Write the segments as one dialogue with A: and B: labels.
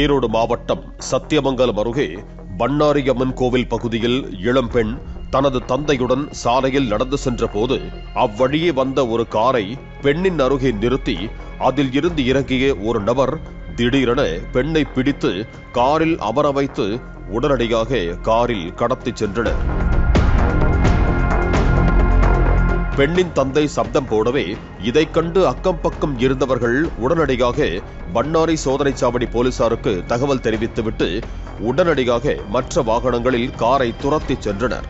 A: ஈரோடு மாவட்டம் சத்தியமங்கலம் அருகே பண்ணாரியம்மன் கோவில் பகுதியில் இளம்பெண் தனது தந்தையுடன் சாலையில் நடந்து சென்ற போது அவ்வழியே வந்த ஒரு காரை பெண்ணின் அருகே நிறுத்தி அதில் இருந்து இறங்கிய ஒரு நபர் திடீரென பெண்ணை பிடித்து காரில் அமர வைத்து உடனடியாக காரில் கடத்திச் சென்றனர். பெண்ணின் தந்தை சப்தம் போடவே இதை கண்டு அக்கம் பக்கம் இருந்தவர்கள் உடனடியாக பண்ணாரி சோதனை சாவடி போலீசாருக்கு தகவல் தெரிவித்துவிட்டு உடனடியாக மற்ற வாகனங்களில் காரை துரத்தி சென்றனர்.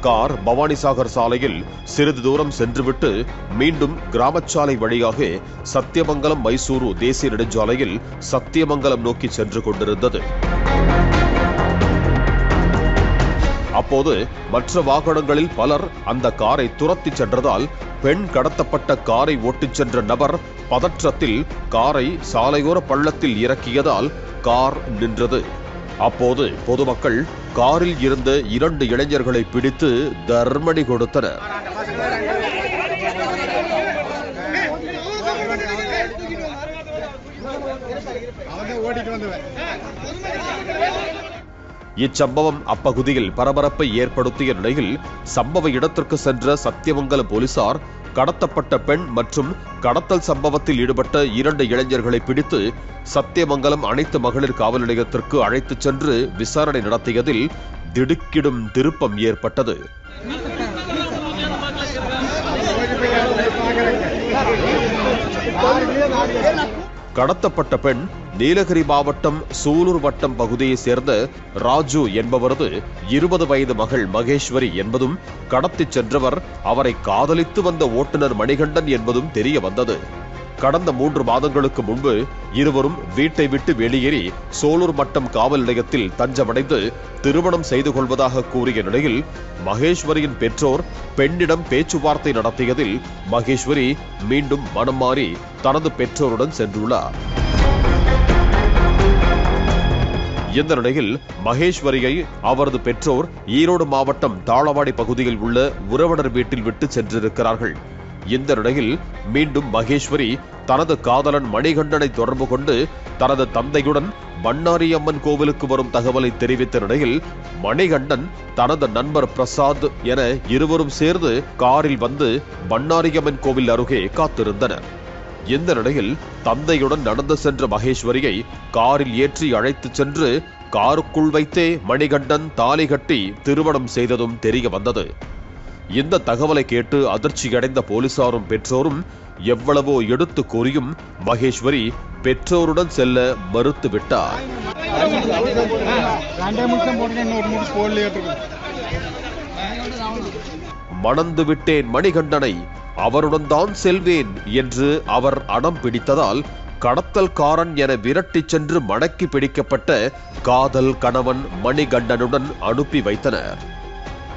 A: கார் பவானிசாகர் சாலையில் சிறிது தூரம் சென்றுவிட்டு மீண்டும் கிராமச்சாலை வழியாக சத்தியமங்கலம் மைசூரு தேசிய நெடுஞ்சாலையில் சத்தியமங்கலம் நோக்கி சென்று கொண்டிருந்தது. அப்போது மற்ற வாகனங்களில் பலர் அந்த காரை துரத்தி சென்றதால் பெண் கடத்தப்பட்ட காரை ஓட்டிச் சென்ற நபர் பதற்றத்தில் காரை சாலையோர பள்ளத்தில் இறக்கியதால் கார் நின்றது. அப்போது பொதுமக்கள் காரில் இருந்த 2 இளைஞர்களை பிடித்து தர்மடி கொடுத்தனர். இச்சம்பவம் அப்பகுதியில் பரபரப்பை ஏற்படுத்திய நிலையில் சம்பவ இடத்திற்கு சென்ற சத்தியமங்கலம் போலீசார் கடத்தப்பட்ட பெண் மற்றும் கடத்தல் சம்பவத்தில் ஈடுபட்ட 2 இளைஞர்களை பிடித்து சத்தியமங்கலம் அனைத்து மகளிர் காவல் நிலையத்திற்கு அழைத்துச் சென்று விசாரணை நடத்தியதில் திடுக்கிடும் திருப்பம் ஏற்பட்டது. கடத்தப்பட்ட பெண் நீலகிரி மாவட்டம் சூலூர் வட்டம் பகுதியைச் சேர்ந்த ராஜு என்பவரது 20 வயது மகள் மகேஸ்வரி என்பதும் கடத்திச் சென்றவர் அவரை காதலித்து வந்த ஓட்டுநர் மணிகண்டன் என்பதும் தெரிய வந்தது. கடந்த 3 மாதங்களுக்கு முன்பு இருவரும் வீட்டை விட்டு வெளியேறி சோலூர் மட்டம் காவல் நிலையத்தில் தஞ்சமடைந்து திருமணம் செய்து கொள்வதாக கூறிய நிலையில் மகேஸ்வரியின் பெற்றோர் பெண்ணிடம் பேச்சுவார்த்தை நடத்தியதில் மகேஸ்வரி மீண்டும் மனம் மாறி தனது பெற்றோருடன் சென்றுள்ளார். இந்த நிலையில் மகேஸ்வரியை அவரது பெற்றோர் ஈரோடு மாவட்டம் தாளவாடி பகுதியில் உள்ள உறவினர் வீட்டில் விட்டு சென்றிருக்கிறார்கள். இந்த நிலையில் மீண்டும் மகேஸ்வரி தனது காதலன் மணிகண்டனை தொடர்பு கொண்டு தனது தந்தையுடன் பண்ணாரியம்மன் கோவிலுக்கு வரும் தகவலை தெரிவித்த நிலையில் மணிகண்டன் தனது நண்பர் பிரசாத் என இருவரும் சேர்ந்து காரில் வந்து பண்ணாரியம்மன் கோவில் அருகே காத்திருந்தனர். இந்த நிலையில் தந்தையுடன் நடந்து சென்ற மகேஸ்வரியை காரில் ஏற்றி அழைத்துச் சென்று காருக்குள் வைத்தே மணிகண்டன் தாலி கட்டி திருமணம் செய்ததும் தெரிய வந்தது. இந்த தகவலை கேட்டு அதிர்ச்சியடைந்த போலீசாரும் பெற்றோரும் எவ்வளவோ எடுத்து கூறியும் மகேஸ்வரி பெற்றோருடன் செல்ல மறுத்துவிட்டார். மணந்து விட்டேன் மணிகண்டனை, அவருடன் தான் செல்வேன் என்று அவர் அடம் பிடித்ததால் கடத்தல்காரன் என விரட்டிச் சென்று மடக்கி பிடிக்கப்பட்ட காதல் கணவன் மணிகண்டனுடன் அனுப்பி வைத்தனர்.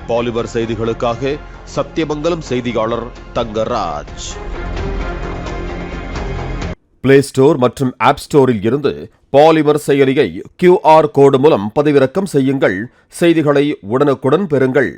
A: பாலிமர் செய்திகளுக்காக சத்தியமங்கலம் செய்தியாளர் தங்கராஜ். பிளே ஸ்டோர் மற்றும் ஆப் ஸ்டோரில் இருந்து பாலிமர் செயலியை QR கோடு மூலம் பதிவிறக்கம் செய்யுங்கள். செய்திகளை உடனுக்குடன் பெறுங்கள்.